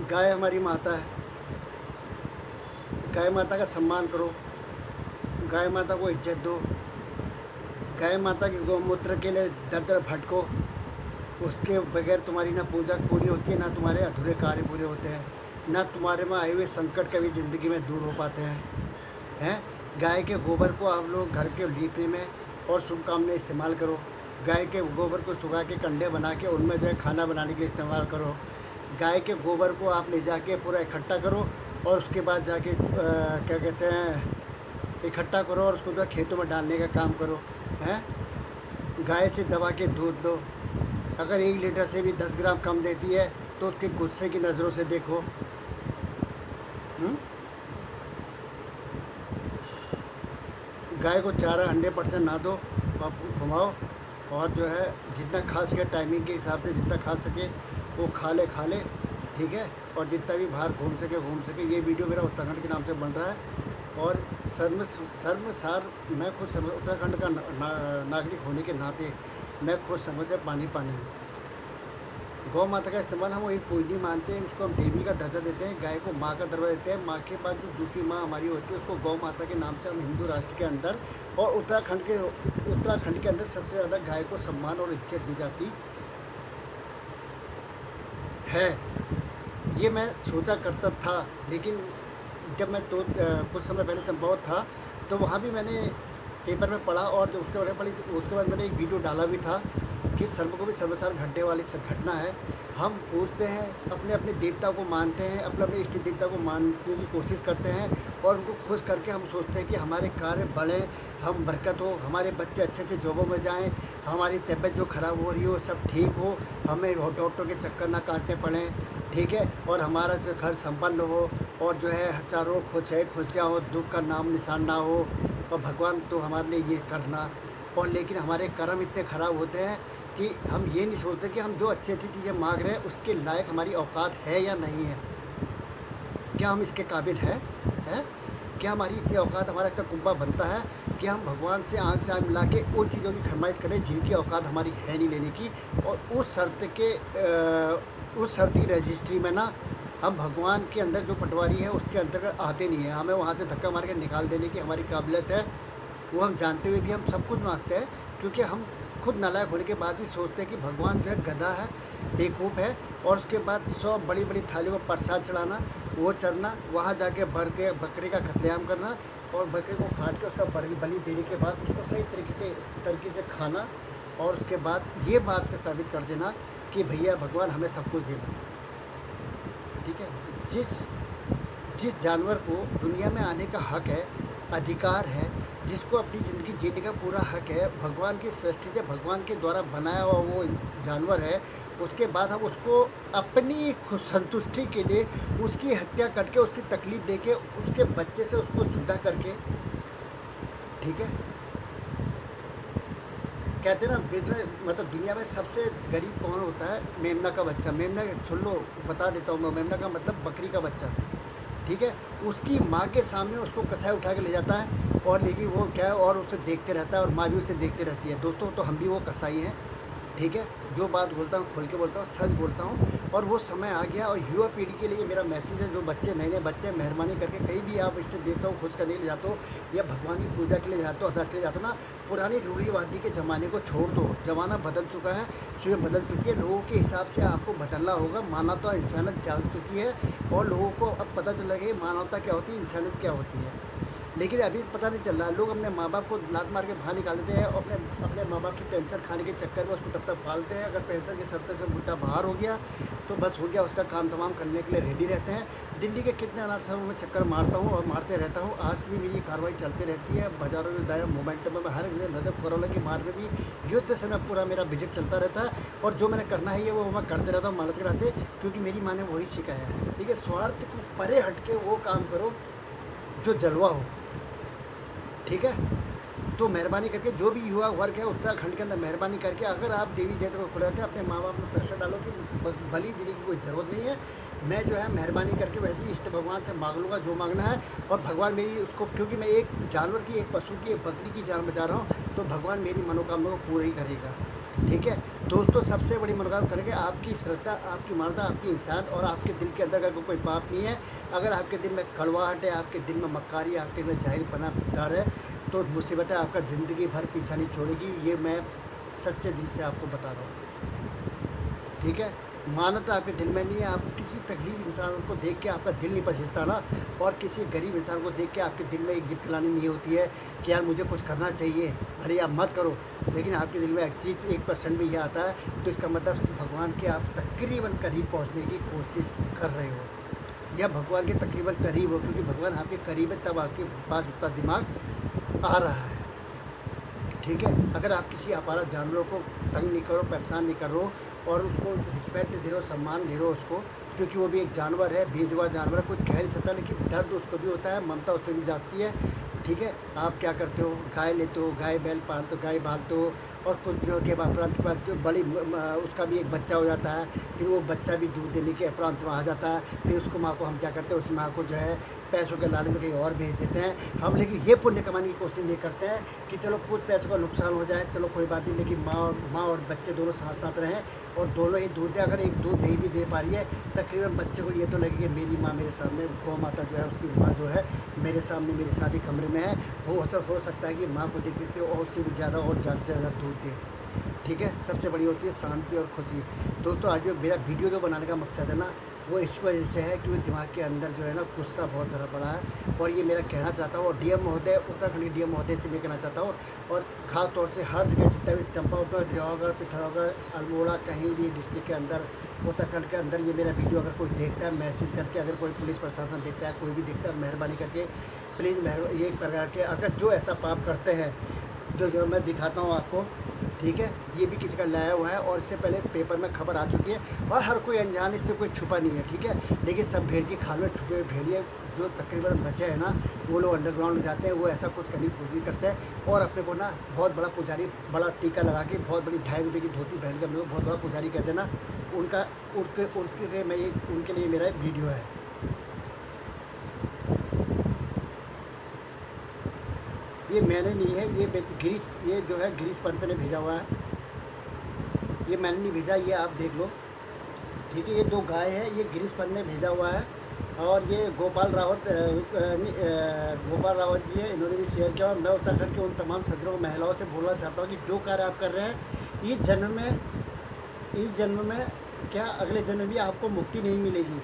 गाय हमारी माता है, गाय माता का सम्मान करो, गाय माता को इज्जत दो, गाय माता के गौमूत्र के लिए दर दर भटको। उसके बगैर तुम्हारी ना पूजा पूरी होती है, ना तुम्हारे अधूरे कार्य पूरे होते हैं, ना तुम्हारे में आए हुए संकट कभी ज़िंदगी में दूर हो पाते हैं। गाय के गोबर को आप लोग घर के लीपने में और शुभ काम में इस्तेमाल करो। गाय के गोबर को सुखा के कंडे बना के उनमें जो है खाना बनाने के लिए इस्तेमाल करो। गाय के गोबर को आप ले जाके पूरा इकट्ठा करो और उसके बाद जाके क्या कहते हैं, इकट्ठा करो और उसको जो है खेतों में डालने का काम करो। हैं, गाय से दबा के दूध लो। अगर 1 लीटर से भी 10 ग्राम कम देती है तो उसके गुस्से की नज़रों से देखो। गाय को चारा 100% ना दो और घुमाओ, और जो है जितना खा सके टाइमिंग के हिसाब से जितना खा सके वो खा ले, ठीक है। और जितना भी बाहर घूम सके। ये वीडियो मेरा उत्तराखंड के नाम से बन रहा है और शर्मसार मैं खुद उत्तराखंड का नागरिक होने के नाते मैं खुद समय से पानी हूँ। गौ माता का इस्तेमाल हम वही पूजनीय मानते हैं, उसको हम देवी का दर्जा देते हैं। गाय को माँ का दर्जा देते हैं। माँ के बाद जो दूसरी माँ हमारी होती है उसको गौ माता के नाम से हम हिंदू राष्ट्र के अंदर और उत्तराखंड के अंदर सबसे ज़्यादा गाय को सम्मान और इज्जत दी जाती है। ये मैं सोचा करता था, लेकिन जब मैं कुछ समय पहले चंपावत था तो वहाँ भी मैंने पेपर में पढ़ा और जो उसके बाद मैंने एक वीडियो डाला भी था कि सर्व को भी सर्वसार घटने वाली घटना है। हम पूछते हैं, अपने अपने देवता को मानते हैं, अपने अपने इष्ट देवता को मानने की कोशिश करते हैं और उनको खुश करके हम सोचते हैं कि हमारे कार्य बढ़ें, हम बरकत हो, हमारे बच्चे अच्छे अच्छे जॉबों में जाएं, हमारी तबीयत जो ख़राब हो रही हो सब ठीक हो, हमें डॉक्टर के चक्कर ना काटने पड़ें, ठीक है, और हमारा घर संपन्न हो और जो है चारों खुशियाँ हो, दुख का नाम निशान ना हो। और भगवान तो हमारे लिए ये करना, और लेकिन हमारे कर्म इतने ख़राब होते हैं कि हम ये नहीं सोचते कि हम जो अच्छी अच्छी चीज़ें मांग रहे हैं उसके लायक हमारी औकात है या नहीं है। क्या हम इसके काबिल हैं? क्या हमारी इतनी औकात, हमारा इतना कुंभा बनता है कि हम भगवान से आँख से आँख मिला के उन चीज़ों की फरमाइश करें जिनकी औकात हमारी है नहीं लेने की, और उस शर्त की रजिस्ट्री में ना हम भगवान के अंदर जो पटवारी है उसके अंतर्गत आते नहीं हैं। हमें वहाँ से धक्का मार के निकाल देने की हमारी काबिलियत है, वो हम जानते हुए भी हम सब कुछ मांगते हैं, क्योंकि हम खुद नालायक होने के बाद भी सोचते हैं कि भगवान जो है गधा है, बेवकूफ़ है, और उसके बाद 100 बड़ी बड़ी थालियों में प्रसाद चढ़ाना, वो चढ़ना, वहाँ जाके भर के बकरे का कत्लेआम करना और बकरे को काट के उसका बलि देने के बाद उसको सही तरीके से खाना, और उसके बाद ये बात का साबित कर देना कि भैया भगवान हमें सब कुछ देना, ठीक है। जिस जानवर को दुनिया में आने का हक है, अधिकार है, जिसको अपनी ज़िंदगी जीने का पूरा हक है, भगवान की सृष्टि से भगवान के द्वारा बनाया हुआ वो जानवर है, उसके बाद हम उसको अपनी खुद संतुष्टि के लिए उसकी हत्या करके, उसकी तकलीफ़ देके, उसके बच्चे से उसको जुदा करके, ठीक है। कहते हैं ना, मतलब दुनिया में सबसे गरीब कौन होता है? मेमना का बच्चा। मेमना सुन लो, बता देता हूँ मैं, मेमना का मतलब बकरी का बच्चा, ठीक है। उसकी माँ के सामने उसको कसाई उठा के ले जाता है, और लेकिन वो क्या है, और उसे देखते रहता है और माँ भी उसे देखते रहती है। दोस्तों, तो हम भी वो कसाई हैं, ठीक है। जो बात बोलता हूँ खोल के बोलता हूँ, सच बोलता हूँ, और वो समय आ गया। और युवा पीढ़ी के लिए मेरा मैसेज है, जो बच्चे नए बच्चे, मेहरबानी करके कहीं भी आप इष्ट देवता को खुश करने के लिए जाते हो या भगवान की पूजा के लिए जाते हो, अरदास के लिए जाते हो ना, पुरानी रूढ़िवादी के ज़माने को छोड़ दो। ज़माना बदल चुका है, चीज़ें बदल चुकी है, लोगों के हिसाब से आपको बदलना होगा। मानवता और इंसानियत जाग चुकी है और लोगों को अब पता चल रहा है कि मानवता क्या होती है, इंसानियत क्या होती है, लेकिन अभी पता नहीं चल रहा है। लोग अपने माँ बाप को लात मार के बाहर निकाल देते हैं और अपने माँ बाप की पेंशन खाने के चक्कर में उसको तब तक पालते हैं। अगर पेंशन के शर्त से मुद्दा बाहर हो गया तो बस हो गया, उसका काम तमाम करने के लिए रेडी रहते हैं। दिल्ली के कितने अनाथ आश्रमों में चक्कर मारता हूँ और मारते रहता हूँ, आज भी मेरी कार्रवाई चलती रहती है। बाजारों में दायरा मोमेंट में हर नजर, कोरोना की मार में भी युद्ध समय पूरा मेरा विजिट चलता रहता है, और जो मैंने करना है ये वो मैं करते रहता हूँ, मानत के रहते, क्योंकि मेरी माँ ने वही सिखाया है, ठीक है। स्वार्थ को परे हट के वो काम करो जो जलवा हो, ठीक है। तो मेहरबानी करके जो भी युवा वर्ग है उत्तराखंड के अंदर, मेहरबानी करके अगर आप देवी देवता को खुलाते हैं, अपने माँ बाप में प्रेशर डालो कि बलि देने की कोई ज़रूरत नहीं है। मैं जो है मेहरबानी करके वैसे ही इष्ट भगवान से मांग लूँगा जो मांगना है, और भगवान मेरी उसको, क्योंकि मैं एक जानवर की, एक पशु की, एक बकरी की जान बचा रहा हूँ, तो भगवान मेरी मनोकामना को पूरी करेगा। ठीक है दोस्तों, सबसे बड़ी मनोकामना करेंगे आपकी श्रद्धा, आपकी मानवता, आपकी इंसानियत और आपके दिल के अंदर अगर कोई पाप नहीं है, अगर आपके दिल में कड़वाहट है, आपके दिल में मक्कारी है, आपके दिल में जाहिलपना डर है, तो मुसीबतें आपका ज़िंदगी भर पीछा नहीं छोड़ेगी। ये मैं सच्चे दिल से आपको बता रहा हूँ। ठीक है, मानवता आपके दिल में नहीं है। आप किसी तकलीफ इंसान को देख के आपका दिल नहीं पसीजता ना, और किसी गरीब इंसान को देख के आपके दिल में एक गिफ्ट खिलानी नहीं होती है कि यार मुझे कुछ करना चाहिए, भले आप मत करो, लेकिन आपके दिल में एक चीज़ 1% भी ये आता है, तो इसका मतलब भगवान के आप तकरीबन करीब पहुंचने की कोशिश कर रहे हो, या भगवान के तकरीबन करीब हो, क्योंकि भगवान आपके करीब है तब आपके पास उतना दिमाग आ रहा है। ठीक है, अगर आप किसी अपारा जानवरों को तंग नहीं करो, परेशान नहीं करो, और उसको रिस्पेक्ट दे रहे हो, सम्मान दे रहे हो उसको, क्योंकि वो भी एक जानवर है, बेजुबान जानवर है, कुछ कह नहीं सकता, लेकिन दर्द उसको भी होता है, ममता उस पर भी जागती है। ठीक है, आप क्या करते हो, गाय लेते हो, गाय बैल पालते हो, गाय पालते हो, और कुछ दिनों के बाद उपरांत बड़ी उसका भी एक बच्चा हो जाता है, फिर वो बच्चा भी दूध देने के उपरांत में आ जाता है, फिर उसको माँ को हम क्या करते हैं, उस माँ को जो है पैसों के लालच में कहीं और भेज देते हैं हम, लेकिन ये पुण्य कमाने की कोशिश नहीं करते हैं कि चलो कुछ पैसों का नुकसान हो जाए, चलो कोई बात नहीं, लेकिन माँ और बच्चे दोनों साथ साथ रहें, और दोनों ही दूध दें। अगर एक दूध नहीं भी दे पा रही है, तकरीबन बच्चे को ये तो लगे कि मेरी माँ मेरे सामने, गौ माता जो है उसकी माँ जो है मेरे सामने मेरे साथ ही कमरे में है, हो सकता है कि माँ को देख देती हो और उससे भी ज़्यादा और ज़्यादा से ज़्यादा दूध दे। ठीक है, सबसे बड़ी होती है शांति और खुशी। दोस्तों, आज जो मेरा वीडियो जो बनाने का मकसद है ना, वो इस वजह से है कि वो दिमाग के अंदर जो है ना गुस्सा बहुत भरा पड़ा है, और ये मेरा कहना चाहता हूँ, और डीएम महोदय, उत्तराखंड के डीएम महोदय से मैं कहना चाहता हूँ, और ख़ास तौर से हर जगह जितना भी चंपावत, डिब्रूगढ़, पिथौरागढ़, अल्मोड़ा, कहीं भी डिस्ट्रिक्ट के अंदर, उत्तराखंड के अंदर ये मेरा वीडियो अगर कोई देखता है, मैसेज करके, अगर कोई पुलिस प्रशासन देखता है, कोई भी देखता है, मेहरबानी करके प्लीज़ ये प्रकार के अगर जो ऐसा पाप करते हैं जो मैं दिखाता हूँ आपको, ठीक है, ये भी किसी का लाया हुआ है, और इससे पहले पेपर में खबर आ चुकी है, और हर कोई अनजान, इससे कोई छुपा नहीं है। ठीक है, लेकिन सब भेड़ की खाल में छुपे भेड़िए जो तकरीबन बचे हैं ना, वो लोग अंडरग्राउंड जाते हैं, वो ऐसा कुछ करने की कोशिश करते हैं, और अपने को ना बहुत बड़ा पुजारी, बड़ा टीका लगा के, बहुत बड़ी 2.5 रुपये की धोती पहन के अपने को बहुत बड़ा पुजारी कहते हैं ना, उनके मैं ये उनके लिए मेरा वीडियो है। ये मैंने नहीं है, ये जो है गिरीश पंत ने भेजा हुआ है, ये मैंने नहीं भेजा, ये आप देख लो। ठीक है, ये 2 गाय है, ये गिरीश पंत ने भेजा हुआ है, और ये गोपाल रावत जी है, इन्होंने भी शेयर किया। और मैं उत्तराखंड के उन तमाम सज्जनों महिलाओं से बोलना चाहता हूँ कि जो कार्य आप कर रहे हैं, इस जन्म में क्या अगले जन्म भी आपको मुक्ति नहीं मिलेगी।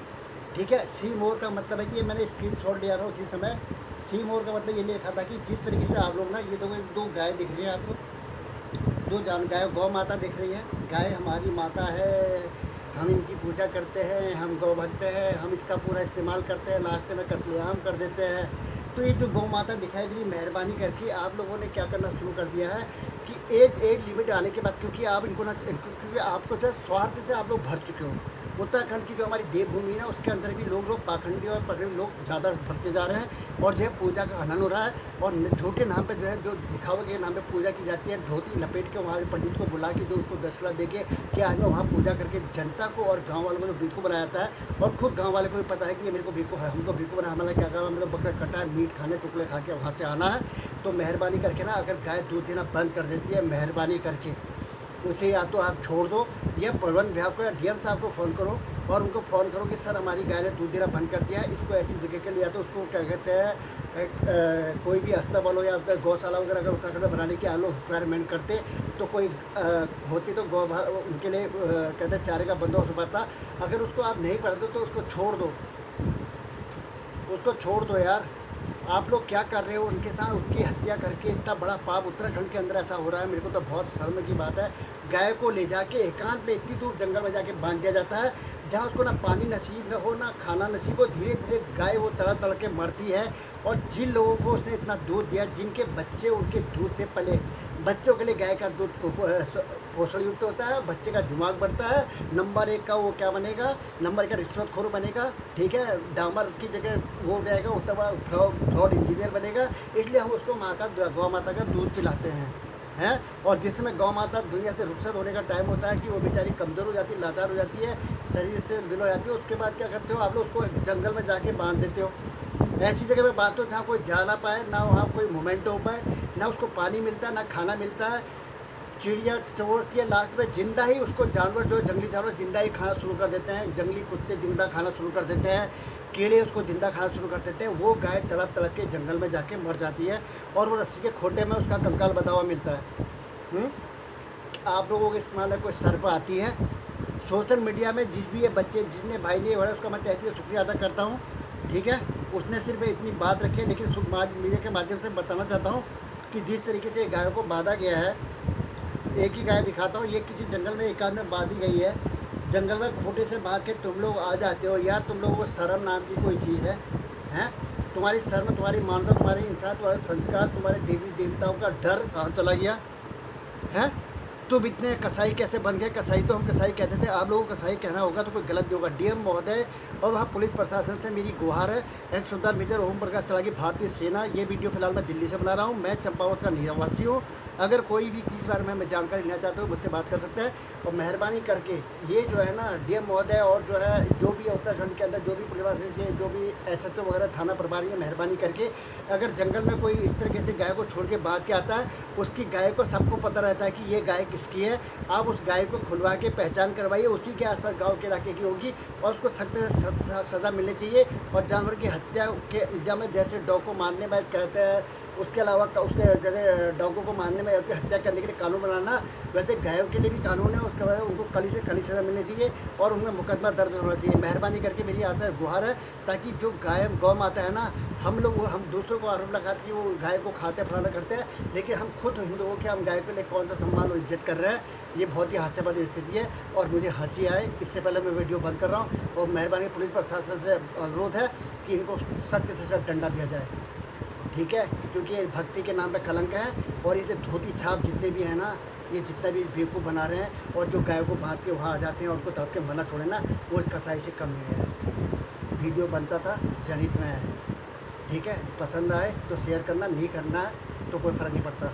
ठीक है, सी मोर का मतलब है कि ये मैंने स्क्रीनशॉट लिया था उसी समय। सी मोर का मतलब ये लिखा था कि जिस तरीके से आप लोग ना, ये 2 गाय दिख रही है आपको, 2 गाय, गौ माता दिख रही है, गाय हमारी माता है, हम इनकी पूजा करते हैं, हम गौ भक्त हैं, हम इसका पूरा इस्तेमाल करते हैं, लास्ट में कत्लेआम कर देते हैं। तो ये जो गौ माता दिखाई दे रही, मेहरबानी करके आप लोगों ने क्या करना शुरू कर दिया है कि एज लिमिट आने के बाद, क्योंकि आप इनको ना, क्योंकि आपको जो है स्वार्थ से आप लोग भर चुके हो। उत्तराखंड की जो हमारी देवभूमि है ना, उसके अंदर भी लोग पाखंडी और पखंडी लोग ज़्यादा बढ़ते जा रहे हैं, और जो है पूजा का हनन हो रहा है, और झूठे नाम पे जो है, जो दिखावे के नाम पे पूजा की जाती है, धोती लपेट के वहाँ पंडित को बुला के जो उसको दक्षिणा दे के कि आज मैं वहाँ पूजा करके जनता को और गाँव वालों को जो बेवकूफ़ बनाया जाता है, और खुद गाँव वाले को भी पता है कि ये मेरे को बेवकूफ़ है, हमको बेवकूफ़ बना, हमारा क्या काम है, मेरे बकरा कटा है, मीट खाने, टुकड़े खा के वहाँ से आना है। तो मेहरबानी करके ना, अगर गाय दूध देना बंद कर देती है, मेहरबानी करके उसे या तो आप छोड़ दो, या वन विभाग को या डीएम साहब को फ़ोन करो, और उनको फ़ोन करो कि सर हमारी गाय ने दूध देना बंद कर दिया है, इसको ऐसी जगह के लिए, या तो उसको क्या कहते हैं, कोई भी अस्तबल हो या गौशाला वगैरह अगर उत्तराखंड में बनाने की आलो रिक्वायरमेंट करते, तो कोई होती तो उनके लिए कहते हैं चारे का बंदोबस्त हो पाता। अगर उसको आप नहीं पढ़ते तो उसको छोड़ दो यार। आप लोग क्या कर रहे हो उनके साथ, उनकी हत्या करके, इतना बड़ा पाप उत्तराखंड के अंदर ऐसा हो रहा है, मेरे को तो बहुत शर्म की बात है। गाय को ले जाके एकांत में इतनी दूर जंगल में जाके बांध दिया जाता है, जहाँ उसको ना पानी नसीब न हो, ना खाना नसीब हो, धीरे धीरे गाय वो तड़प के मरती है। और जिन लोगों को उसने इतना दूध दिया, जिनके बच्चे उनके दूध से पले, बच्चों के लिए गाय का दूध पोषण युक्त होता है, बच्चे का दिमाग बढ़ता है, नंबर 1 का वो क्या बनेगा, नंबर 1 का रिश्वतखोर बनेगा। ठीक है, डामर की जगह वो जाएगा, उतना बड़ा फ्रॉड इंजीनियर बनेगा। इसलिए हम उसको गौ माता का दूध पिलाते हैं। और जिस समय गौ माता दुनिया से रुखसत होने का टाइम होता है कि वो बेचारी कमज़ोर हो जाती है, लाचार हो जाती है, शरीर से दिल हो जाती है, उसके बाद क्या करते हो आप लोग, उसको जंगल में जाके बांध देते हो, ऐसी जगह में बांधते हो जहाँ कोई जा ना पाए, ना वहाँ कोई मूवमेंट हो पाए, ना उसको पानी मिलता है, ना खाना मिलता है। चिड़िया छोड़ती है, लास्ट में जिंदा ही उसको जानवर जो जंगली जानवर जिंदा ही खाना शुरू कर देते हैं, जंगली कुत्ते जिंदा खाना शुरू कर देते हैं, कीड़े उसको जिंदा खाना शुरू कर देते हैं। वो गाय तड़प तड़प के जंगल में जाके मर जाती है और वो रस्सी के खोटे में उसका कंकाल बंधा हुआ मिलता है। आप लोगों के इसमें में कोई सर्प आती है? सोशल मीडिया में जिस भी ये बच्चे जिसने भाई ने बढ़ा उसका मैं तहे दिल से शुक्रिया अदा करता हूँ, ठीक है। उसने सिर्फ इतनी बात रखी है, लेकिन मीडिया के माध्यम से बताना चाहता हूँ कि जिस तरीके से गायों को बांधा गया है, एक ही गाय दिखाता हूँ, ये किसी जंगल में एक आध में बांधी गई है। जंगल में खोटे से बांध के तुम लोग आ जाते हो यार, तुम लोगों को शर्म नाम की कोई चीज़ है? हैं? तुम्हारी शर्म, तुम्हारी मानवता, तुम्हारी इंसान, तुम्हारे संस्कार, तुम्हारे देवी देवताओं का डर कहाँ चला गया है? तुम इतने कसाई कैसे बन गए? कसाई तो हम कसाई कहते थे, आप लोगों को कसाई कहना होगा तो कोई गलत नहीं होगा। डीएम महोदय और वहाँ पुलिस प्रशासन से मेरी गुहार है, एक सुधार मेजर ओम प्रकाश तड़ागी, भारतीय सेना। ये वीडियो फिलहाल मैं दिल्ली से बना रहा हूँ, मैं चंपावत का निवासी हूँ। अगर कोई भी चीज़ बारे में मैं जानकारी लेना चाहता हूँ मुझसे बात कर सकते हैं। और मेहरबानी करके ये जो है ना डीएम महोदय और जो है जो भी उत्तराखंड के अंदर जो भी पुलिस के जो भी एसएचओ वगैरह थाना प्रभारी है, मेहरबानी करके अगर जंगल में कोई इस तरीके से गाय को छोड़ के बांध के आता है, उसकी गाय को सबको पता रहता है कि ये गाय किसकी है। आप उस गाय को खुलवा के पहचान करवाइए, उसी के आसपास गाँव के इलाके की होगी और उसको सख्त से सज़ा मिलनी चाहिए। और जानवर की हत्या के इल्ज़ाम में जैसे डॉग को मारने में कहते हैं, उसके अलावा उसके जैसे डॉगों को मारने में उसकी हत्या करने के लिए कानून बनाना, वैसे गायों के लिए भी कानून है। उसके बाद उनको कड़ी से कड़ी सज़ा मिलनी चाहिए और उनमें मुकदमा दर्ज होना चाहिए। मेहरबानी करके मेरी आशा गुहार है, ताकि जो गौ माता है ना, हम दूसरों को आरोप लगाते हैं वो गाय को खाते फलाना करते हैं, लेकिन हम खुद हिंदू हो के हम गाय के लिए कौन सा सम्मान और इज्जत कर रहे हैं। ये बहुत ही हास्यास्पद स्थिति है और मुझे हंसी आए, इससे पहले मैं वीडियो बंद कर रहा हूँ। और मेहरबानी पुलिस प्रशासन से अनुरोध है कि इनको सख्त से सख्त दंडा दिया जाए, ठीक है, क्योंकि ये भक्ति के नाम पे कलंक है। और ये धोती छाप जितने भी हैं ना, ये जितना भी बेवकूफ़ बना रहे हैं और जो गायों को बांध के वहाँ आ जाते हैं और उनको तड़प के मरना छोड़े ना, वो कसाई से कम नहीं है। वीडियो बनता था जनहित में है, ठीक है। पसंद आए तो शेयर करना, नहीं करना है तो कोई फ़र्क नहीं पड़ता।